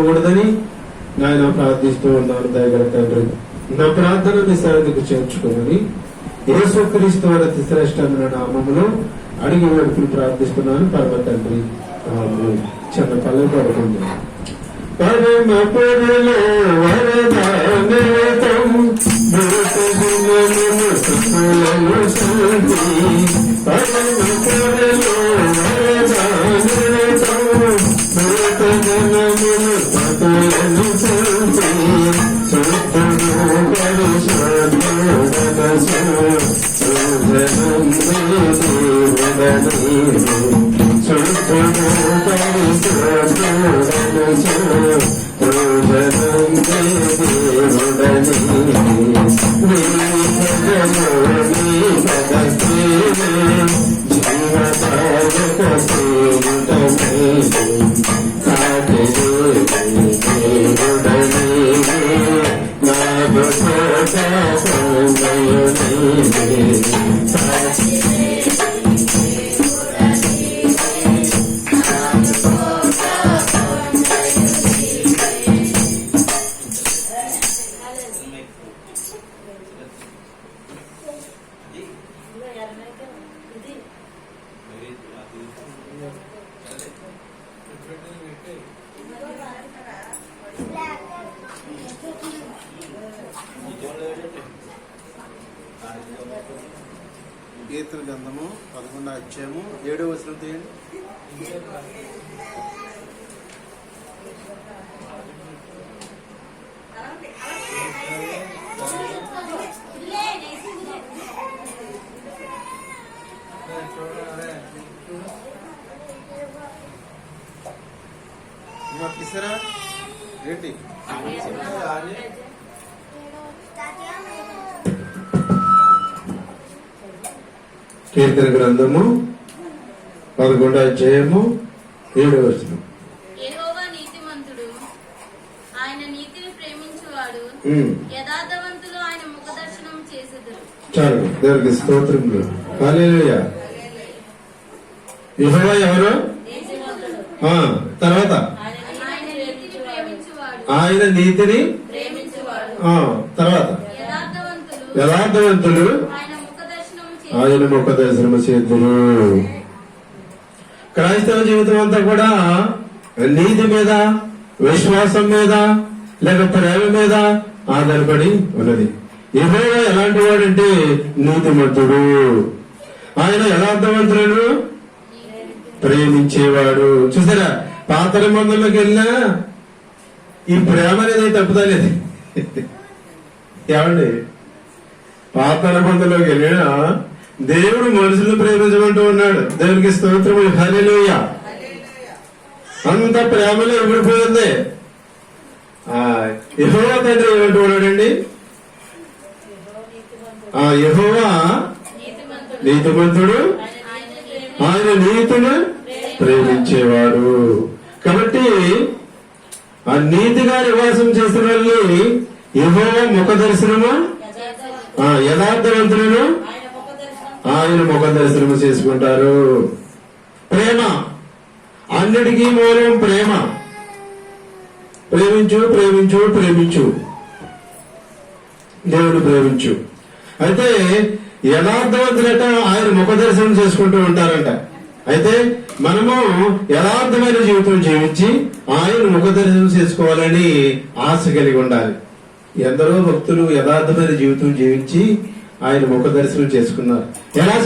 కూడదని నాయన ప్రార్థిస్తూ ఉన్నాను. దయగల తండ్రి, నా ప్రార్థన మీ సన్నిధికి చేర్చుకోమని యేసుక్రీస్తు వారి అతి శ్రేష్టమైన నామములో అడిగి వేడుకుని ప్రార్థిస్తున్నాను. పరమ తండ్రి, చిన్న పల్లె పడుతుంది. పరమ పొరలో వరదానేతం భూతగుణమును సుఖములను శాంతి. పరమ పొరలో వరదానేతం భూతగుణమును సుఖములను శాంతి. సుఖము పరిశాంతి కీర్తన గ్రంథము 11వ అధ్యాయము 7వ వచనం తీయండి. తీసారా ఏంటి? కీర్తన గ్రంథము 11వ అధ్యాయము 7వ వచనం. యెహోవా నీతిమంతుడు, ఆయన నీతిని ప్రేమించువాడు, యథార్థవంతులు ఆయన ముఖదర్శనం చేసెదరు. చాలు, దేవునికి స్తోత్రములు. హల్లెలూయా. యెహోవా ఎవరు? తర్వాత ఆయన నీతిని తర్వాత యథార్థవంతులు ఆయన ముఖ దర్శనము చేతులు. క్రైస్తవ జీవితం అంతా కూడా నీతి మీద, విశ్వాసం మీద, లేక ప్రేమ మీద ఆధారపడి ఉన్నది. యెహోవా ఎలాంటి వాడంటే నీతిమంతుడు. ఆయన యథార్థవంతులను ప్రేమించేవాడు. చూసారా, పాత నిబంధనలోకి వెళ్ళినా ఈ ప్రేమ అనేది తప్పుదలేదు. ఏమండి, పాత నిబంధనలోకి వెళ్ళినా దేవుడు మనుషులను ప్రేమించమంటూ ఉన్నాడు. దేవునికి స్తోత్రములు. హల్లెలూయా. అంత ప్రేమలో ఇవ్వడిపోయింది. యెహోవా తండ్రి ఏమంటూ ఉన్నాడండి? యెహోవా నీతిమంతుడు, ఆయన నీతిని ప్రేమించేవాడు. కాబట్టి ఆ నీతిగా నివాసం చేసిన వాళ్ళని యెహోవా ముఖ దర్శనము, యథార్థవంతులను ఆయన ముఖ దర్శనము చేసుకుంటారు. ప్రేమ, అన్నిటికీ మూలం ప్రేమ. ప్రేమించు ప్రేమించు ప్రేమించు, దేవుడు ప్రేమించు. అయితే యథార్థవంతులట ఆయన ముఖ దర్శనం చేసుకుంటూ ఉంటారంట. అయితే మనము యథార్థమైన జీవితం జీవించి ఆయన ముఖ దర్శనం చేసుకోవాలని ఆశ కలిగి ఉండాలి. ఎందరో భక్తులు యథార్థమైన జీవితం జీవించి ఆయన ముఖ దర్శనం చేసుకున్నారు. ఎలా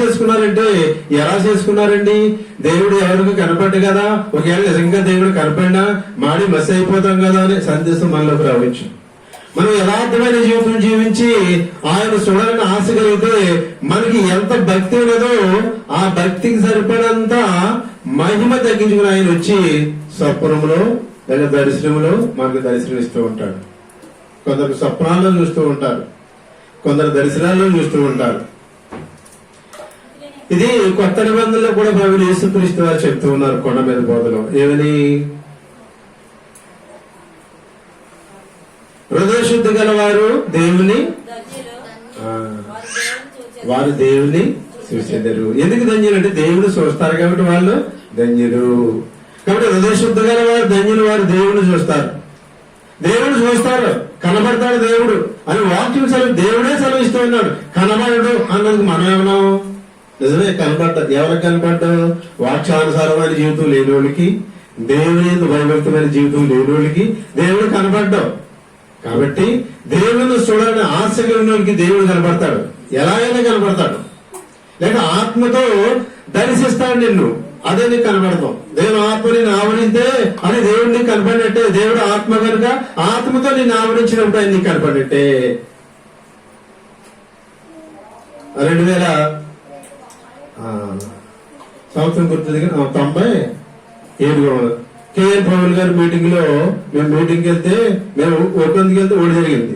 చేసుకున్నారండి? దేవుడు ఎవరికి కనపడ్డు కదా, ఒకవేళ నిజంగా దేవుడు కనపడినా మాడి మస్ అయిపోతాం కదా అనే సందేశం మనలోకి రావచ్చు. మనం యథార్థమైన జీవితం జీవించి ఆయన చూడాలని ఆశ కలిగితే మనకి ఎంత భక్తి ఉన్నదో ఆ భక్తికి సరిపడంత మహిమ తగ్గించుకుని ఆయన వచ్చి స్వప్నంలో లేదా దర్శనంలో మనకు దర్శనం ఇస్తూ ఉంటాడు. కొందరు స్వప్నాల్లో చూస్తూ ఉంటారు, కొందరు దర్శనాల్లో చూస్తూ ఉంటారు. ఇది కొత్త నిబంధనలో కూడా ప్రభువు యేసుక్రీస్తు వారు చెప్తూ ఉన్నారు కొండ మీద బోధలో. ఏమని? హృదయ శుద్ధి గలవారు వారు దేవుని చూసేదరు. ఎందుకు ధన్యులు అంటే దేవుడు చూస్తారు కాబట్టి వాళ్ళు ధన్యులు. కాబట్టి హృదయ శుద్ధి గల వారు ధన్యులు, వారు దేవుని చూస్తారు. దేవుడు చూస్తారు, కనబడతాడు దేవుడు అని వాక్యం దేవుడే సెలవిస్తూ ఉన్నాడు. కనబడడు అన్నది మనం ఏమన్నాం? నిజమే, కనబడ్డాడు. ఎవరికి కనబడ్డాడు? వాక్యానుసారమైన జీవితం లేని వాళ్ళకి, దేవుని భయభక్తమైన జీవితం లేని వాళ్ళకి దేవుడు కనబడ్డావు. కాబట్టి దేవుని చూడాలని ఆశ కలిగిన వాళ్ళకి దేవుడు కనబడతాడు. ఎలాగైనా కనబడతాడు, లేక ఆత్మతో దర్శిస్తాడు నిన్ను, అదే నీకు కనబడతాం. దేవుడు ఆత్మ నేను ఆవరిస్తే అది దేవుడు నీకు కనపడినట్టే. దేవుడు ఆత్మ కనుక ఆత్మతో నేను ఆవరించినప్పుడు ఆయన నీకు కనపడినట్టే. 2000 సంవత్సరం గుర్తు దగ్గర 97 కేఎన్ పవన్ గారి మీటింగ్ లో మేము మీటింగ్కి వెళ్తే, మేము ఒకందుకు వెళ్తే ఓడి జరిగింది.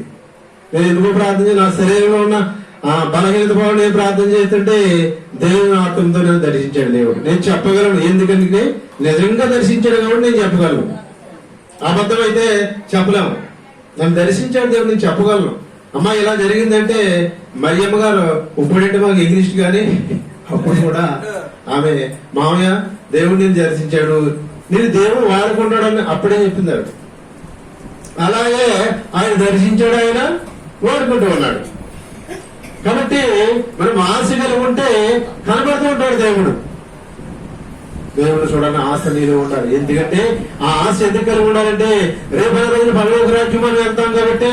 నేను ఎందుకో ప్రార్థన చేసి నా శరీరంలో ఉన్న బలహీనత భావం నేను ప్రార్థన చేస్తుంటే దేవుని ఆత్మతో నేను దర్శించాడు దేవుడు. నేను చెప్పగలను, ఎందుకంటే నిజంగా దర్శించాడు కాబట్టి నేను చెప్పగలను. అబద్ధం అయితే చెప్పలేము. నన్ను దర్శించాడు దేవుడు, నేను చెప్పగలను. అమ్మా ఇలా జరిగిందంటే మరియమ్మ గారు ఇప్పుడంటే మాకు ఇంగ్లీష్ కానీ అప్పుడు కూడా ఆమె మామయ్య దేవుడు నేను దర్శించాడు, నేను దేవుడు వాడుకుంటాడని అప్పుడే చెప్పింది. అలాగే ఆయన దర్శించాడు, ఆయన వాడుకుంటూ ఉన్నాడు. కాబట్టి మనం ఆశ కలిగి ఉంటే కనబడుతూ ఉంటాడు దేవుడు. దేవుడు చూడాలని ఆశ నీలో ఉండాలి. ఎందుకంటే ఆ ఆశ ఎందుకు కలిగి ఉండాలంటే రేపటి రోజులు పరలోక రాజ్యం మనం వెళ్తాం కాబట్టి.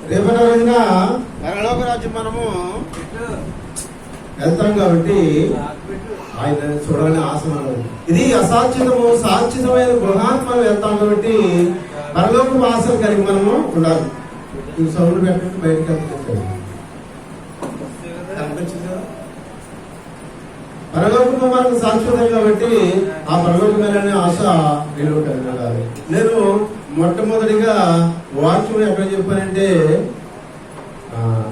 రేపటి రోజున పరలోక రాజ్యం మనము వెళ్తాం కాబట్టి ఆయన చూడాలని ఆశ మనది. ఇది అసాధ్యతము సాధ్యతమైన గృహానికి మనం వెళ్తాం కాబట్టి పరలోక ఆశలు కలిగి మనము ఉండాలి. ఈ సౌండ్ పెట్టినట్టు బయటకు వెళ్తాం. పరలోకము మనకు శాశ్వతం కాబట్టి ఆ పరలోకమైన ఆశ నేను కలిగి ఉండాలి. నేను మొట్టమొదటిగా వాక్యం ఎక్కడ చెప్పానంటే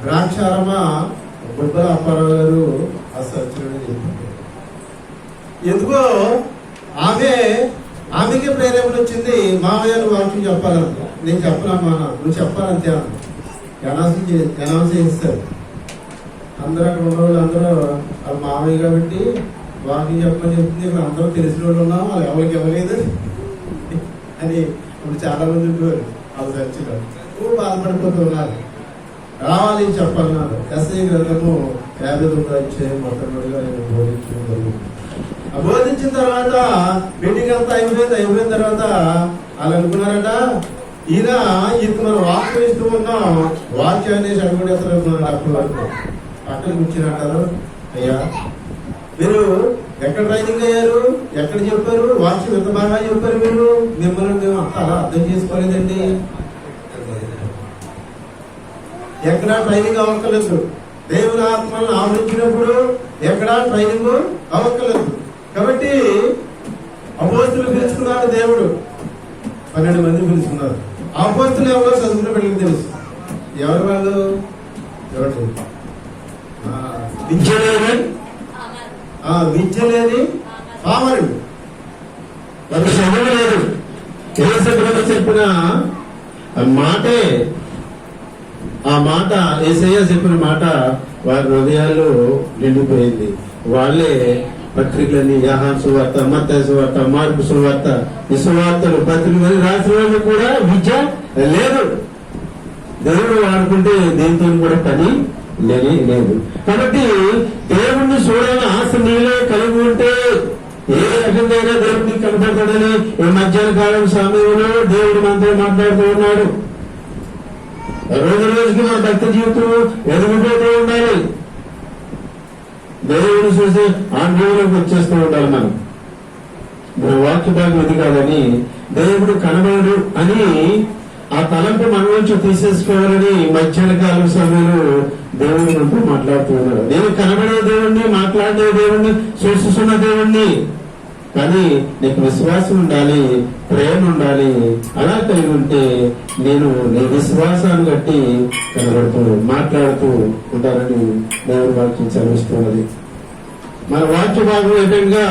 ద్రాక్షారమ బుబ్బల అప్పారావు గారు అసలు చెప్పారు. ఎందుకో ఆమెకే ప్రేరేపణ వచ్చింది. మామయ్య నువ్వు వాక్యం చెప్పాలంట. నేను చెప్పనమ్మా, నువ్వు చెప్పాలంతే అనౌన్స్ చేస్తారు. అందరూ అక్కడ ఉన్న వాళ్ళు అందరూ వాళ్ళ మామయ్య కాబట్టి వాక్యం చెప్పని చెప్తుంది. ఇక్కడ అందరూ తెలిసిన వాళ్ళు ఉన్నాం, వాళ్ళు ఎవరికి ఇవ్వలేదు అని ఇప్పుడు చాలా మంది ఉంటారు. వాళ్ళు చర్చలో బాధపడిపోతూ ఉన్నారు. రావాలి చెప్పాలన్నారు. ఎస్ఐ గ్రంథము 59 అధ్యాయం మొట్టమొదటిగా నేను బోధించడం జరిగింది. బోధించిన తర్వాత మీటింగ్ అంతా అయిపోయిన తర్వాత వాళ్ళు అనుకున్నారట, ఈయనకి మనం వాక్యం ఇస్తూ ఉన్నాం, వాక్యాన్ని చదువుకునేస్తున్నారు. అక్కడ కూర్చుంటారు. అయ్యా మీరు ఎక్కడ ట్రైనింగ్ అయ్యారు, ఎక్కడ చెప్పారు, వాక్యం ఎంత బాగా చెప్పారు మీరు, మిమ్మల్ని మేము అంత అలా అర్థం చేసుకోలేదండి. ఎక్కడా ట్రైనింగ్ అవ్వక్కర్లేదు. దేవుని ఆత్మలను ఆవరించినప్పుడు ఎక్కడా ట్రైనింగ్ అవ్వక్కర్లేదు. కాబట్టి అపోస్తులు పిలుచుకున్నారు దేవుడు, 12 మంది పిలుచుకున్నారు. అపోస్తులు ఎవరో చదువుకున్న బిడ్డలకు తెలుసు. ఎవరు వాళ్ళు? ఎవరు? విద్య లేని పామరుడు, వాళ్ళకి చదువు లేదు. చెప్పిన మాటే, ఆ మాట యేసయ్య చెప్పిన మాట వారి హృదయాల్లో నిండిపోయింది. వాళ్ళే పత్రికలని యోహాను సువార్త, మత్తయి సువార్త, మార్కు సువార్త, ఈ సువార్తలు పత్రికలు రాసిన వాళ్ళు కూడా విద్య లేదు. దేవుడు వాడుకుంటే దేనితో కూడా పని లేదు. కాబట్టి దేవుణ్ణి చూడాలని ఆశ నీలో కలిగి ఉంటే ఏ రకంగా దేవుడిని కనపడతాడని ఈ మధ్యాహ్న కాలం సమయంలో దేవుడు మనతో మాట్లాడుతూ ఉన్నాడు. రోజుకి మన భక్తి జీవితం ఎదుగుపోతూ ఉండాలి. దేవుడిని చూసి ఆంధ్రంలోకి వచ్చేస్తూ ఉండాలి. మన వాక్య భాగం ఇది కాదని దేవుడు కనబడు అని ఆ తలంపు మన నుంచి తీసేసుకోవాలని మధ్యాహ్న కాలం సమయంలో దేవుడు మనతో మాట్లాడుతూ ఉన్నాడు. నేను కనబడే దేవుణ్ణి, మాట్లాడే దేవుణ్ణి, చూస్తున్న దేవుణ్ణి, కానీ నీకు విశ్వాసం ఉండాలి, ప్రేమ ఉండాలి. అలా కలిగి ఉంటే నేను నీ విశ్వాసాన్ని బట్టి కనబడుతూ మాట్లాడుతూ ఉంటానని దేవుడు వాక్యం చదివిస్తున్నది. మన వాక్య భాగం ఏంటంగా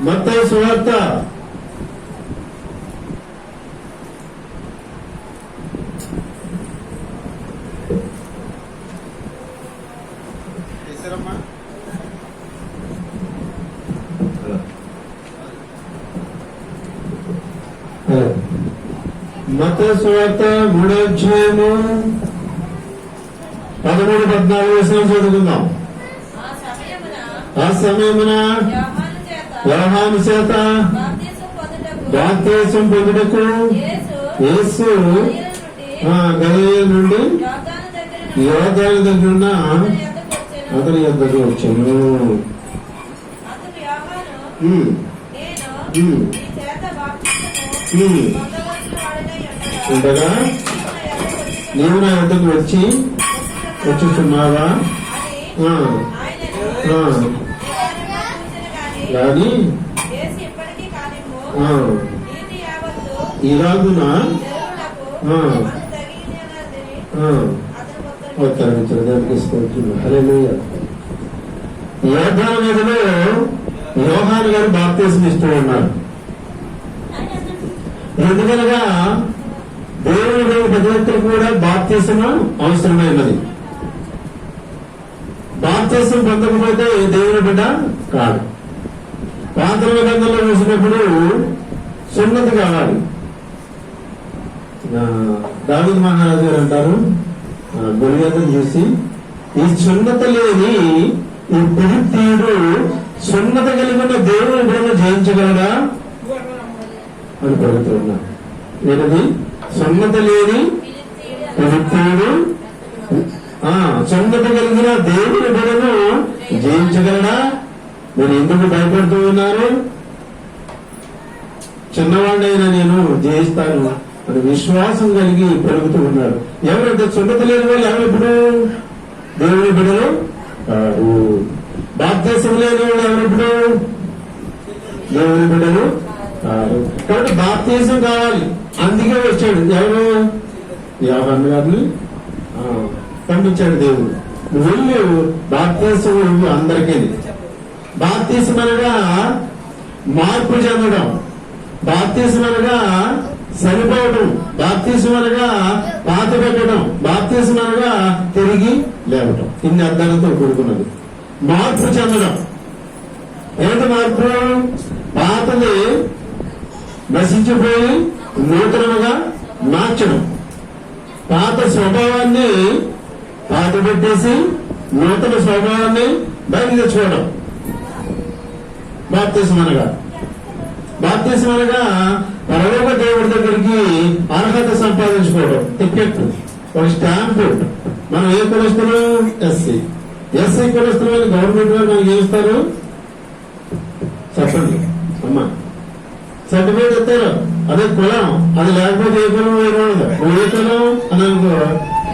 మత్తయి సువార్త 3వ అధ్యాయము 13-14 చదువుకుందాం. ఆ సమయమున యోహాను చేత బాప్తిసం పొందుటకు యేసు గలిలయ నుండి యోర్దాను దగ్గరున్న అతని యొద్దకు వచ్చాను. ఉండగా నీవు నా యొద్దకు వచ్చుచున్నావా కానీ ఇలాగున యోర్దాను నదిలో యోహాను గారు బాప్తిసం ఇస్తూ ఉన్నారు. ఎందుకనగా దేవుడు ప్రతి ఒక్కరు కూడా బాప్తిసము అవసరమైనది. బాప్తిసం పొందకపోతే దేవుని బిడ్డ కాదు. పాత నిబంధనలో చూసినప్పుడు సున్నతి కావాలి. దావీదు మహారాజు గారు అంటారు గొలియాతును చూసి, ఈ సున్నత లేని ఈ ఫిలిష్తీయుడు సున్నత కలిగిన దేవుని బిడ్డను జయించగలరా అని పడుతున్నా. ఏదది సున్నత లేని ఫిలిష్తీయుడు సున్నత కలిగిన దేవుని బిడ్డను జయించగలరా? మీరు ఎందుకు భయపడుతూ ఉన్నారు? చిన్నవాడినైనా నేను జయిస్తాను అని విశ్వాసం కలిగి పెరుగుతూ ఉన్నాడు. ఎవరంటే సున్నత లేని వాళ్ళు ఎవరు? ఇప్పుడు దేవుని బిడ్డలు కాదు. బాప్తిసం లేని వాళ్ళు ఎవరు? ఇప్పుడు దేవుని బిడ్డలు కాదు. కాబట్టి బాప్తిసం కావాలి. అందుకే వచ్చాడు. ఎవరు? యోహాను గారిని పంపించాడు దేవుడు. నువ్వు వెళ్ళి బాప్తిసం అందరికీ. బాప్తిసం అనగా మార్పు చెందడం, బాప్తిసం అనగా సరిపోవడం, బాప్తిసం అనగా పాత పెట్టడం, బాప్తిసం అనగా తిరిగి లేవటం. ఇన్ని అర్థాలతో కూడుకున్నది. మార్పు చెందడం ఏంటి మార్పు? పాతది నశించిపోయి నూతనముగా మార్చడం. పాత స్వభావాన్ని పాత పెట్టేసి నూతన స్వభావాన్ని బయట తెచ్చుకోవడం బాప్తిసం అనగా. బాప్తిసం అనగా పరలోక దేవుడి దగ్గరికి అర్హత సంపాదించుకోవడం. టికెట్, ఒక స్టాంపు. మనం ఏ కులస్తులు? ఎస్సీ కులస్తులు అని గవర్నమెంట్ వారు మనకి ఏమిస్తారు చెప్పండి అమ్మా? సర్టిఫికేట్ ఇస్తారు. అదే కులం. అది లేకపోతే ఏ కులం వేయకూడదు. ఏ కులం అని అనుకో,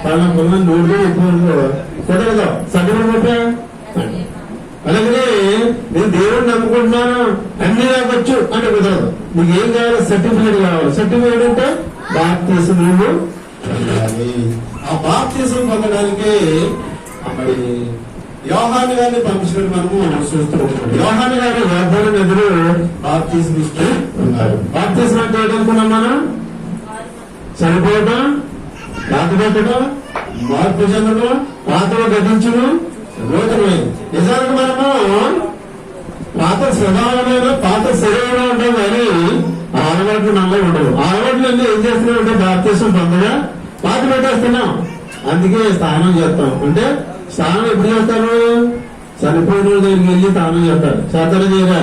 పలానా కులం 100 ఎక్కువ అనుకో కుదరదు. సర్టిఫికేట్ అలాగనే నేను దేవుడిని నమ్ముకుంటున్నాను అన్ని రావచ్చు అంటే కుదరదు. నీకు ఏం కావాలి? సర్టిఫికేట్ కావాలి. సర్టిఫికేట్ అంటే బాప్తిసం పొందాలి. ఆ బాప్తిసం పొందడానికి మరి యోహాను గారిని పంపించినట్టు మనము చూస్తూ ఉంటాం. యోహాను గారు యోర్దాను నదిలో బాప్తిసం ఇస్తూ ఉన్నారు. బాప్తిసం అంటే ఏంటనుకున్నాం మనం? చనిపోవడం, పాత పెట్టడం, మార్పు చెందడం, పాతలో గతించడం, నూతనమైంది. నిజానికి మనము పాత స్వభావమైన పాత శరీరంలో ఉంటాం కానీ ఆ అలవాట్లు నల్ల ఉండవు. ఆ అలవాట్లు ఏం చేస్తున్నాం అంటే బాప్తిసం పొందగా పాత పెట్టేస్తున్నాం. అందుకే స్నానం చేస్తాం. అంటే స్నానం ఎప్పుడు చేస్తారు? చనిపోయిన దగ్గరికి వెళ్ళి స్నానం చేస్తారు. చేతన చేయరా?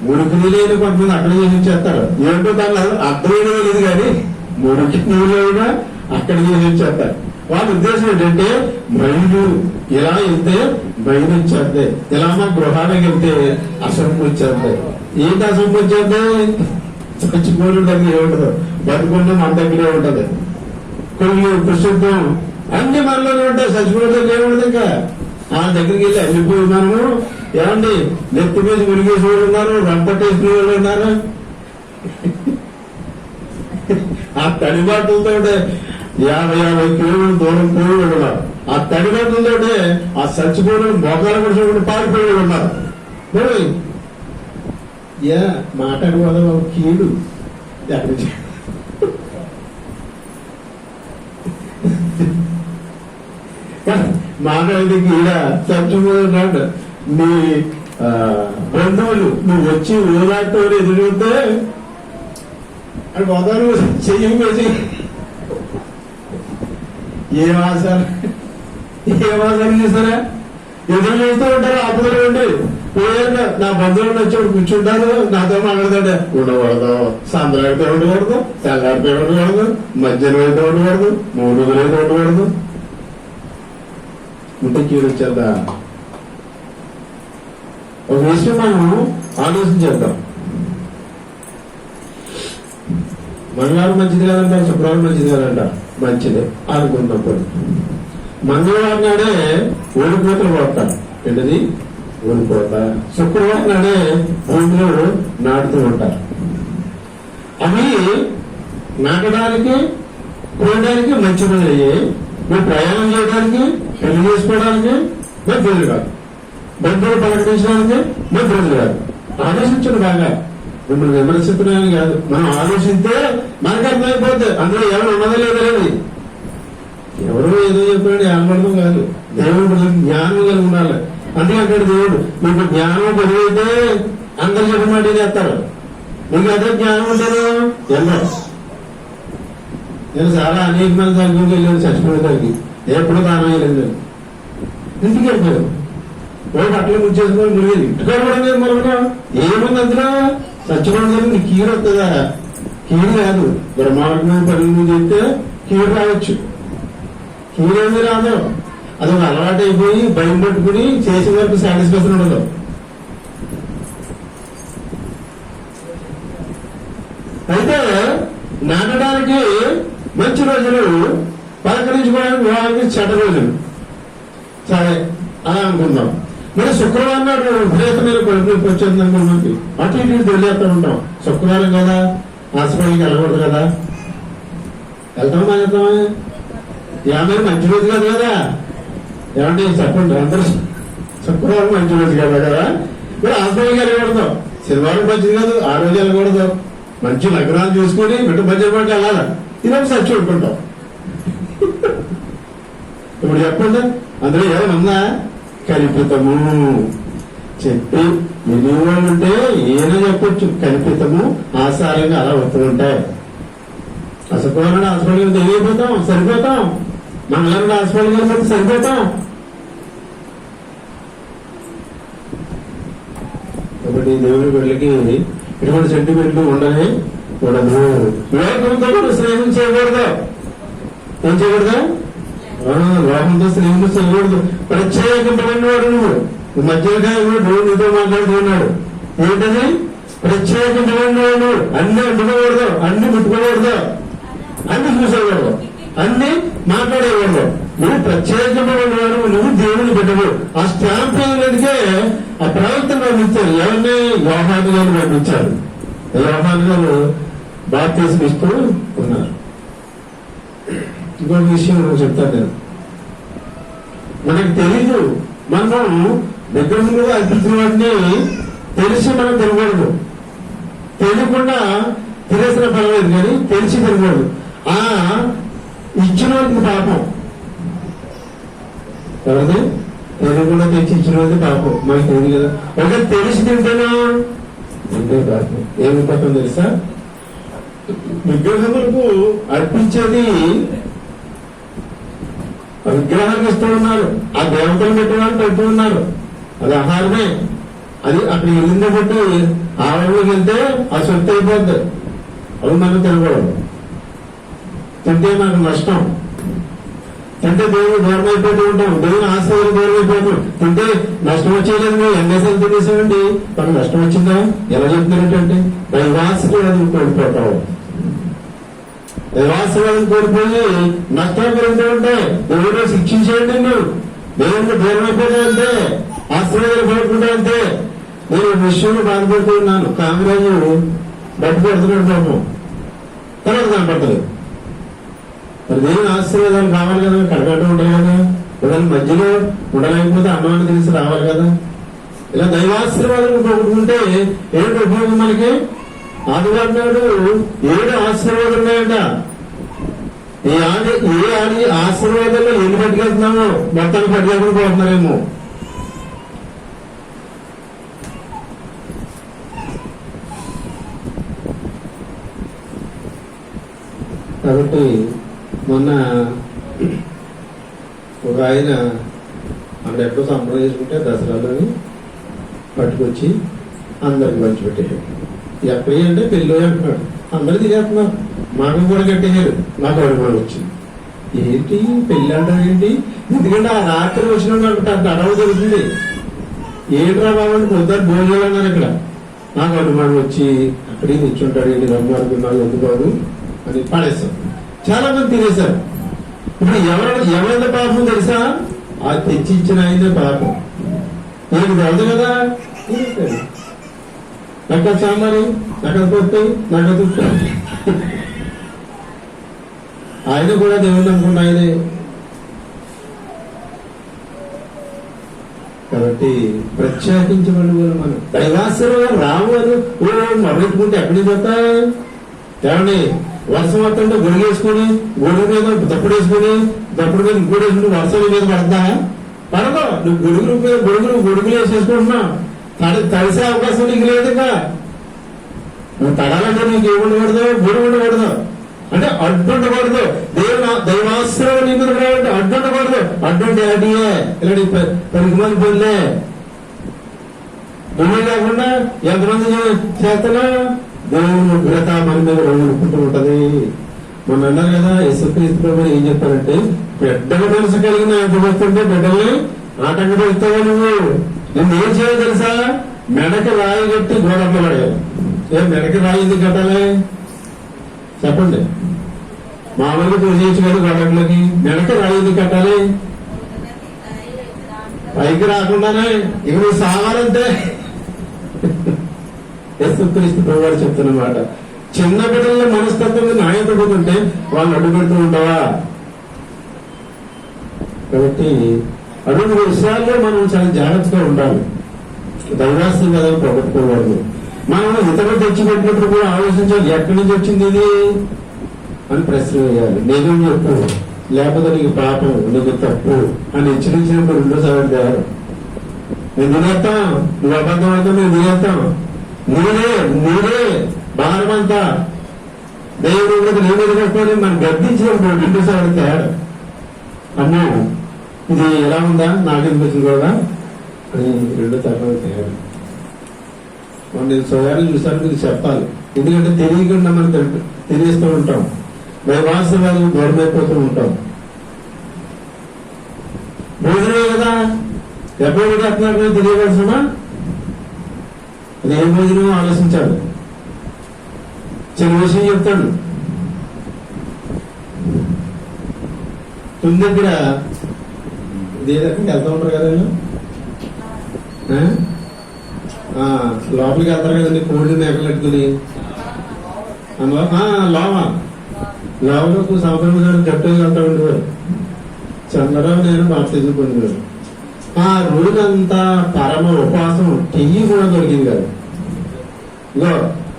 మురికి నీళ్ళు కొంతమంది అక్కడ చేసి చేస్తారు. ఏంటో దాని అర్థమైన లేదు కానీ మురికి నీళ్ళు అక్కడ చేసి చేస్తారు. వాళ్ళ ఉద్దేశం ఏంటంటే మైలు ఇలా వెళ్తే మైలు వచ్చేద్దాయి, ఇలా మా గృహానికి వెళ్తే అసంపు వచ్చేద్దాయి. ఏంటి అసంపు వచ్చేద్దాయి? చచ్చిపోయిన దగ్గర ఏముంటదు, బతుకున్న మన దగ్గరే ఉంటది. కొన్ని ప్రసిద్ధం అన్ని మనలోనే ఉంటాయి. చచ్చిపోయిన దగ్గర ఏముండదు. ఇంకా ఆ దగ్గరికి వెళ్ళి వెళ్ళిపోయి మనము ఏమండి నెత్తి మీద మునిగేసి వాళ్ళు ఉన్నారు, రంపట్టేసిన వాళ్ళు ఉన్నారు. ఆ తడిబాటులతో 50 కిలోమీటర్ల దూరం పోయి వెళ్ళాలి. ఆ తల్లిదండ్రులతో ఆ చచ్చిపోయిన మోకాలు కూడా పారిపోయి ఉన్నారు. మాట్లాడుకోదా కీడు ఎక్కడి మాట్లాడితే కీడ చచ్చిపోతున్నాడు. నీ బంధువులు నువ్వు వచ్చి ఊరాటో ఎదురుతే అది గోదావరి చెయ్యి ఏ మాసాలు చేస్తారా ఎదురు చూస్తూ ఉంటారు. అప్పుడే ఉండి నా బంధువులు వచ్చి కూర్చుంటారు, నాతో మాట్లాడతాడు. ఉండకూడదు, సాయంత్రాడితే ఉండకూడదు, తెల్లారితే ఉండకూడదు, మధ్యాహ్నం అయితే ఉండకూడదు, 3 రోజులు అయితే ఉండకూడదు. ఇంత కీడు వచ్చేద్దా? ఒక విషయం మనం ఆలోచించేద్దాం. మంగళవారం మంచిది కాదంట, శుక్రవారం మంచిది కాదంట. మంచిదే అనుకున్నప్పుడు మంగళవారం నాడే ఓడిపోతలు పోతారు. ఏంటది? ఓడిపోతా. శుక్రవారం నాడే భూమిలో నాటుతూ ఉంటారు. అవి నాటడానికి కోయడానికి మంచి రోజులు అయ్యాయి. మీరు ప్రయాణం చేయడానికి, పెళ్లి చేసుకోవడానికి మంచి కాదు. బంధువులు ప్రకటించడానికి మంచి రోజులు కాదు. ఆలోచించండి బాగా. మిమ్మల్ని విమర్శిస్తున్నాయని కాదు, మనం ఆలోచిస్తే మనకు అర్థమైపోద్ది అందులో ఎవరు ఉన్నదో లేదో లేదు. ఎవరో ఏదో చెప్పాడు ఏమర్థం కాదు. దేవుడు జ్ఞానం కలిగి ఉండాలి. అందుకే అక్కడ దేవుడు మీకు జ్ఞానం పెరిగితే అందరు చెప్పమాట చేస్తారు. మీకు అదే జ్ఞానం ఉంటారు. ఎన్నో నేను చాలా అనేక మంది దగ్గరికి వెళ్ళాను చచ్చిపోయేదానికి. ఎప్పుడు దానం అయ్యలేదు. ఇంటికి వెళ్ళిపోయాను. వాడు అట్లా ముచ్చేసుకొని మురిగేది. ఇంటికాడ కూడా లేదు. మరొక ఏముంది అందులో చచ్చిపోవడం నీకు కీడు వస్తుందా? కీడు కాదు. బ్రహ్మాండమైన పనులు చెప్తే కీడు రావచ్చు. కీడేమీ రాదు. అది ఒక అలవాటు అయిపోయి భయం పట్టుకుని చేసే వరకు సాటిస్ఫాక్షన్ ఉండదు. అయితే నాటడానికి మంచి రోజులు, పలకరించుకోవడానికి వివాహానికి చెడ్డ రోజులు. సరే అలా అనుకుందాం. మరి శుక్రవారం నాడు విపరీతమైన కొడుకు వచ్చేది మనకి అటు ఇటు తెలియజేస్తూ ఉంటాం. శుక్రవారం కదా, హాస్పిటల్కి వెళ్ళకూడదు కదా. వెళ్తామా వెళ్తామా? ఏమైనా మంచి రోజు కాదు కదా. ఏమంటే చెప్పండి అందరూ, శుక్రవారం మంచి రోజు కదా కదా. మరి హాస్పిటల్కి వెళ్ళకూడదు. శనివారం మంచిది కాదు, ఆ రోజు వెళ్ళకూడదు. మంచి లగ్నాలు చూసుకొని బిడ్డ మధ్య పాటు వెళ్ళాలి. ఇదొక సచ్చి ఉంటుంటాం. ఇప్పుడు చెప్పండి అందులో ఏమన్నా కల్పితము చెప్పి వినియోగం ఉంటే ఏదో చెప్పొచ్చు. కల్పితము ఆసారంగా అలా వస్తూ ఉంటాయి. అసలు హాస్పిటల్కి తెలియపోతాం, సరిపోతాం. మంగళవారం హాస్పిటల్కి వెళ్ళిపోతే సరిపోతాం. కాబట్టి దేవుడి బిడ్డలకి ఇటువంటి సెంటిమెంట్లు ఉండనే కూడదు. లోకంతో స్నేహం చేయకూడదు. ఏం చేయకూడదు? లోకంతో స్నేహం చేయకూడదు. ప్రత్యేకమైన వాడు నువ్వు మధ్యగా నువ్వు నీతో మాట్లాడుతూ ఉన్నాడు. ఏంటది? ప్రత్యేకమైన వాడు. అన్ని అంటుకోకూడదు, అన్ని ముట్టుకోకూడదు, అన్ని చూసేవాడు, అన్ని మాట్లాడేవాడు. నువ్వు ప్రత్యేకమైన వాడు, నువ్వు దేవుని బిడ్డవు. ఆ స్టాంప్ అయినదికే ఆ ప్రవర్తన పంపించారు. ఎవరిని? యోహాను గారు పంపించారు. యోహాను గారు బాప్తిసం ఇస్తూ ఉన్నారు. ఇంకొక విషయం చెప్తాను నేను. మనకు తెలీదు. మనం విగ్రహంగా అర్పించిన వాటిని తెలిసి మనం తినకూడదు. తెలియకుండా తినేసిన పర్వాలేదు, కానీ తెలిసి తినకూడదు. ఆ ఇచ్చిన వారికి పాపం. ఎవరిది? తెలియకుండా తెచ్చి ఇచ్చిన వారికి పాపం. మనకు తెలియదు కదా. ఒక తెలిసి తింటేనా అంటే పాపం. ఏమి పాపం తెలుసా? విగ్రహములకు అర్పించేది విగ్రహానికి ఇస్తూ ఉన్నారు. ఆ దేవతలు పెట్టేవాళ్ళు పెడుతూ ఉన్నారు. అది ఆహారమే. అది అక్కడ వెళ్ళిందో బట్టి ఆహారంలోకి వెళ్తే ఆ సొత్తు అయిపోద్ది. అవి మనం తినకూడదు. తింటే మనకు నష్టం. తింటే దేవుడు దూరం అయిపోతూ ఉంటాం. దేవుని ఆశ్రయం దూరం అయిపోతాం. తింటే నష్టం వచ్చేయలేదు. ఎన్నేసార్లు తినేసామండి, మనకు నష్టం వచ్చిందా? ఎలా చెప్తున్నారంటే దైవాసులు అది కోల్పోతావు. దైవాశ్రయాలను కోల్పోయి నష్టాలు పెరుగుతూ ఉంటాయి. దేవుడు శిక్షించేయండి. నువ్వు దేవుడికి దూరం అయిపోతాయంటే, ఆశ్రయాలు కోరుకుంటాయంటే. నేను విషయంలో బాధపడుతూ ఉన్నాను. కాంగ్రెస్ బట్టి పెడుతున్నాడు పాపం, తర్వాత కనపడుతుంది. మరి దేవుని ఆశీర్వాదాలు కావాలి కదా, కడగట్టు ఉంటాయి కదా. ఒకవేళ మధ్యలో ఉండలేకపోతే అన్నాన్ని తెలిసి రావాలి కదా. ఇలా దైవాశీర్వాదం ఉంటే ఏంటి ఉపయోగం మనకి? ఆదివారం నాడు 7 ఆశీర్వాదాలు ఉన్నాయంట. ఏ ఆశీర్వాదాల్లో ఎన్ని పట్టుకెళ్తున్నామో మొత్తాన్ని పట్టుకెళ్ళకుండా పోతున్నారేమో. కాబట్టి మొన్న ఒక ఆయన అక్కడ ఎప్పుడో సంబరం చేసుకుంటే దసరాలోని పట్టుకొచ్చి అందరికి పంచిపెట్టేశాడు. ఎక్కడి అంటే పెళ్ళి అంటున్నాడు. అందరూ తినేస్తున్నారు. మాకు కూడా కట్టేశారు. నాకు అడుగులు వచ్చింది. ఏంటి పెళ్ళి అంటారు ఏంటి? ఎందుకంటే ఆ రాత్రి వచ్చిన అడవ జరుగుతుంది. ఏంట్రా బాబు పొద్దున్న భోజనాలు అన్నారు. ఇక్కడ నాకు అనుమానం వచ్చి అక్కడే కూర్చుంటాడు. ఏంటి రమ్మ అనుకున్నాను ఎందుకు బాబు అని పాడేస్తాం. చాలా మంది తినేశారు. ఇప్పుడు ఎవరైనా పాపం తెలుసా? ఆ తెచ్చి ఇచ్చిన ఆయనే పాపం. నాకు తెలదు కదా. నాకు సాంబారు, నాకు పోతాయి, నాకు తుట్టాయి. ఆయన కూడా దేవుని అనుకున్న ఆయనే. కాబట్టి ప్రత్యేకించబడి మనం దైవాశీర్వాదం రావు అని మొదలెట్టుకుంటే ఎక్కడికి పోతా? ఏమండి వర్షం వస్తుంటే గొడుగు వేసుకుని గొడుగు మీద తప్పుడు వేసుకుని తప్పుడు మీద ఇంకోటి వేసుకుని వర్షం మీద పడతా? పడదు. నువ్వు గొడుగులు వేసేసుకుంటున్నావు. తడిసే అవకాశం నీకు లేదు. ఇంకా నువ్వు తడాలంటే నీకు ఏముండకూడదు, గొడుగు ఉండకూడదు. అంటే అడ్డుండకూడదు. దైవాశ్రయం నీ మీద రావాలంటే అడ్డుండకూడదు. అడ్డుంటే అడియే ఇలాంటి 10 మంది పొందే భూమి లేకుండా ఎంతమంది చేస్తున్నా దేవుని ఉగ్రత మన మీద ఉండుకుంటూ ఉంటది. మొన్న అన్నారు కదా యేసుక్రీస్తు ప్రభువు ఏం చెప్పారంటే, బిడ్డల మనసు కలిగిన ఎంత వస్తుంటే బిడ్డల్ని ఆటంకం పెడతావా నువ్వు? నేను ఏం చేయాలి తెలుసా? మెడకి రాయి కట్టి గోడట్లో పడేయాలి. మెడకి రాయి ఎందుకు కట్టాలి చెప్పండి? మామూలుగా పూజించు కదా గోడట్లోకి. మెడకి రాయి ఎందుకు కట్టాలి? పైకి రాకుండానే ఇక నువ్వు సావాలంటే. యేసుక్రీస్తు ప్రభువు చెప్తున్నమాట. చిన్న బిడ్డల మనస్తత్వం నాయత పోతుంటే వాళ్ళు అడ్డు పెడుతూ ఉంటావా? కాబట్టి అటువంటి విషయాల్లో మనం చాలా జాగ్రత్తగా ఉండాలి. దైవాశీర్వాదం పోగొట్టుకోకూడదు. మనం ఇతరులు తెచ్చిపెట్టినప్పుడు కూడా ఆలోచించాలి, ఎక్కడి నుంచి వచ్చింది ఇది అని ప్రశ్న వేయాలి. నిజం చెప్పు, లేకపోతే నీకు పాపం, నీకు తప్పు అని హెచ్చరించినప్పుడు 2సార్లు తయారు. నేను తినేస్తాం, నువ్వు అబద్ధం అయితే మేము తినేస్తాం. నీరే భారమంతా దేవుడు కూడా నీ మీద పెట్టుకొని మనం గద్దించినప్పుడు 2సార్లు తయారు. అమ్మా ఇది ఎలా ఉందా నాకెందుకు కూడా అని 2 సార్లు తయారు. నేను సోదరులు చూసాను, ఇది చెప్పాలి. ఎందుకంటే తెలియకుండా మనం తెలియస్తూ ఉంటాం. దైవాశీర్వాదం దూరమైపోతూ ఉంటాం. భోజనమే కదా ఎప్పుడు పెట్టేస్తున్నారు తెలియవలసిన. అది ఏం భోజనం ఆలోచించాడు. చిన్న విషయం చెప్తాడు. తుని దగ్గర ఇదే దగ్గరికి వెళ్తా ఉంటారు కదా లోపలికి వెళ్తారు కదండి కోళ్ళు మేకలు పెట్టుకుని. లోపలకు సంవత్సరం గట్టుగా వెళ్తా ఉండేవారు. చంద్రరావు నేను బాప్తిజం పొందినారు. ఆ రోజంతా పరమ ఉపవాసం, టీ కూడా దొరికింది కాదు. ఇగో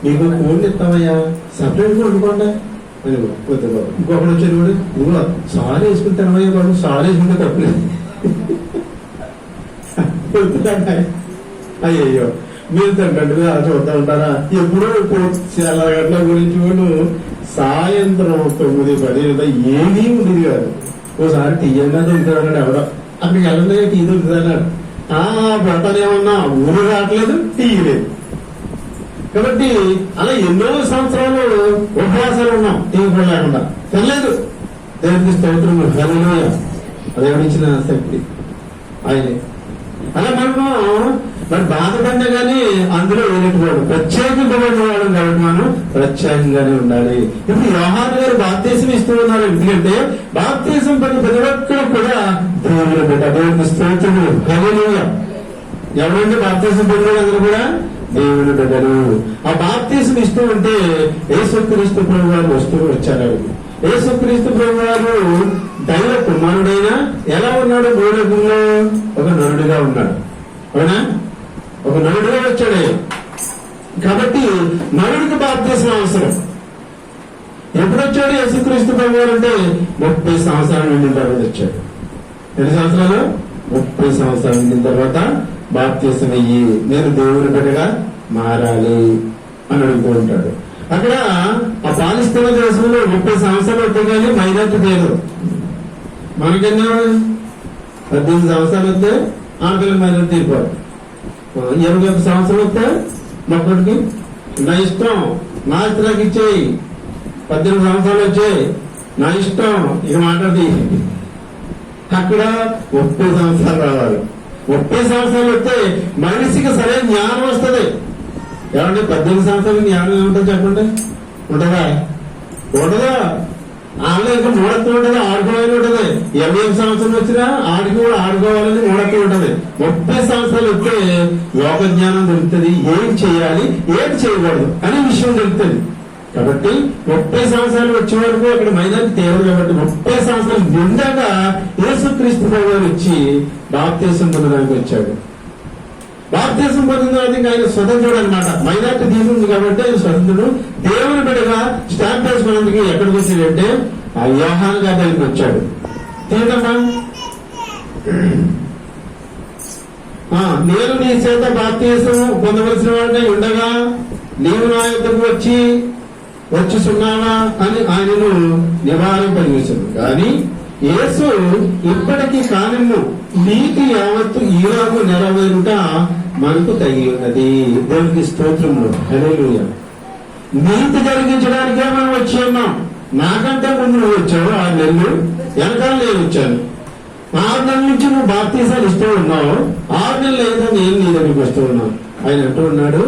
మీకు కోళ్ళు ఇస్తామయ్యా, సపరేట్గా వండుకోండి అని ఇంకొకటి వచ్చాడు కూడా. ఇదిగో సారీ వేసుకుని తినమయ్యా బాబు, సారీ వేసుకుంటే తప్పలేదు. అయ్యయ్యో మీరు తింటే చూస్తూ ఉంటారా? ఎప్పుడో 4 గంటల గురించి కూడా సాయంత్రం 9-10 ఏమీ ఉండేది కాదు. ఓసారి టీ అన్నా దొరుకుతాడు ఎవడో. అక్కడికి వెళ్ళలే టీ దొరుకుతుంది అన్నాడు. బట్టనేమన్నా ఊరు రావట్లేదు, టీ లేదు. కాబట్టి అలా ఎన్నో సంవత్సరాలు ఉపవాసాలు ఉన్నాం, టీ కూడా లేకుండా. తినలేదు. దేవుడికి స్తోత్రం, హల్లెలూయా. దేవుడిచ్చిన శక్తి ఆయనే. అలా మనము మరి బాధపడినా కానీ అందులో వెళ్ళిపోవడం, ప్రత్యేకింపబడిన వాడు కాబట్టి మనం ప్రత్యేకంగానే ఉండాలి. ఇప్పుడు యోహాను గారు బాప్తీసం ఇస్తూ ఉన్నారు. ఎందుకంటే బాప్తీసం పని ప్రతి ఒక్కరు కూడా దేవుని బిడ్డ, దేవుని స్తోత్రము, హల్లెలూయా. ఎవరంటే బాప్తీసం పొందిన అందరూ కూడా దేవుని బిడ్డలు. ఆ బాప్తీసం ఇస్తూ ఉంటే యేసుక్రీస్తు ప్రభు వారు వచ్చారు. యేసుక్రీస్తు ప్రభు వారు దైవ కుమారుడైనా ఎలా ఉన్నాడు? భూలోకంలో ఒక నరుడిగా ఉన్నాడు. అవునా? ఒక నరుడిగా వచ్చాడు ఆయన. కాబట్టి నరుడికి బాప్తిసం అవసరం. ఎప్పుడు వచ్చాడు యేసుక్రీస్తు ప్రభువు అంటే 30 సంవత్సరాలు నిండిన తర్వాత వచ్చాడు. ఎన్ని సంవత్సరాలు? 30 సంవత్సరాలు నిండిన తర్వాత బాప్తిసం అయ్యి నేను దేవుని బిడ్డగా మారాలి అని అడుగుతూ ఉంటాడు. అక్కడ ఆ పాలిస్తీనా దేశంలో 30 సంవత్సరాలు వస్తే కానీ మైనార్టీ పేరు. మనకెన్నో 18 సంవత్సరాలు వస్తే ఆడపిల్లలు మైనార్టీ తీరిపోరు. 21 సంవత్సరాలు వస్తే మొక్కడికి నా ఇష్టం, నా ఇష్టం ఇచ్చేయి. 18 సంవత్సరాలు వచ్చాయి, నా ఇష్టం, ఇక మాట్లాడి. అక్కడ 30 సంవత్సరాలు రావాలి. 30 సంవత్సరాలు వస్తే మనిషికి సరైన జ్ఞానం వస్తుంది. ఏమంటే 18 సంవత్సరాలు జ్ఞానం ఏముంటుంది చెప్పండి? ఉంటుందా? ఉండదా? ఆమె ఇంకా మూడత్వం ఉంటుంది, ఆడుకోవాలని ఉంటుంది. 21 సంవత్సరం వచ్చినా ఆడికి కూడా ఆడుకోవాలని మూడత్వం ఉంటుంది. 30 సంవత్సరాలు వస్తే లోక జ్ఞానం దొరుకుతుంది. ఏం చేయాలి, ఏం చేయకూడదు అనే విషయం దొరుకుతుంది. కాబట్టి 30 సంవత్సరాలు వచ్చే వరకు అక్కడ మైదానికి తేవరు. కాబట్టి 30 సంవత్సరాలు నిండాక యేసుక్రీస్తు ప్రభువు వచ్చి బాప్తిసం పొందడానికి వచ్చాడు. బాప్తిసం పొందిన తర్వాత ఆయన స్వతంత్రుడు అనమాట. మైనార్టీ తీసుకుంది కాబట్టి ఆయన స్వతంత్రుడు. దేవుని బిడ్డగా స్టాంప్ వేసుకున్నందుకు ఎక్కడికి వచ్చాడంటే ఆ యోహాను గారి దగ్గరికి వచ్చాడు. ఏంటమ్మా? నేను నీ చేత బాప్తిసం పొందవలసిన వాడిని ఉండగా నీవు నా యొద్దకు వచ్చుచున్నావా అని ఆయనను నివారింపజేశాడు. కానీ యేసు ఇప్పటికీ కానిమ్ము నీతి యావత్తు ఈలాగు నెరవేరుట మనకు తగి ఉన్నది. దేవునికి స్తోత్రములు. హల్లెలూయా. నీతి జరిగించడానికే మనం వచ్చి ఉన్నాం. నాకంటే ముందు నువ్వు వచ్చావు 6 నెలలు, వెనకాల నేను వచ్చాను. 6 నెలల నుంచి నువ్వు బాప్తీసాలు ఇస్తూ ఉన్నావు, 6 నెలలు అయితే నేను నీ దగ్గరికి వస్తూ ఉన్నావు. ఆయన అంటూ ఉన్నాడు,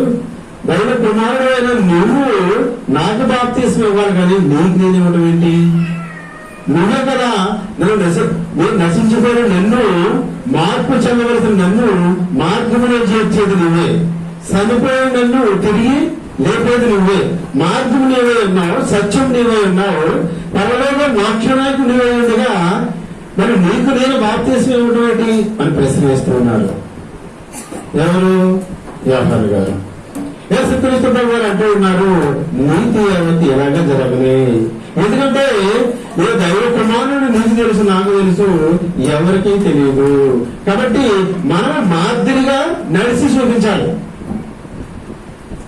దైవ కుమారుడు అయిన నువ్వు నాకు బాప్తీసం ఇవ్వాలి, కానీ నీకు నేను ఇవ్వడం ఏంటి? నువ్వే కదా నేను నశించిపోయిన నన్ను, మార్పు చెందవలసిన నన్ను మార్గమునే చేర్చేది నువ్వే. చనిపోయిన నన్ను తిరిగి లేపేది నువ్వే. మార్గం నీవే ఉన్నావు, సత్యం నీవే ఉన్నావు, పరలోక మోక్షనాయకు నీవే ఉండగా మరి నీకు నేను బాప్తీసం ఇవ్వడం ఏంటి అని ప్రశ్న వేస్తూ ఉన్నారు. ఎవరు? యోహాను గారు. యేసుక్రీస్తు ప్రభువు గారు అంటూ ఉన్నారు, నీతి యావత్తు ఎలాగా జరగలే. ఎందుకంటే నేను దైవ ప్రమాణాన్ని నీకు తెలుసు, నాకు తెలుసు, ఎవరికీ తెలియదు. కాబట్టి మనం మాదిరిగా నడిచి చూపించాలి.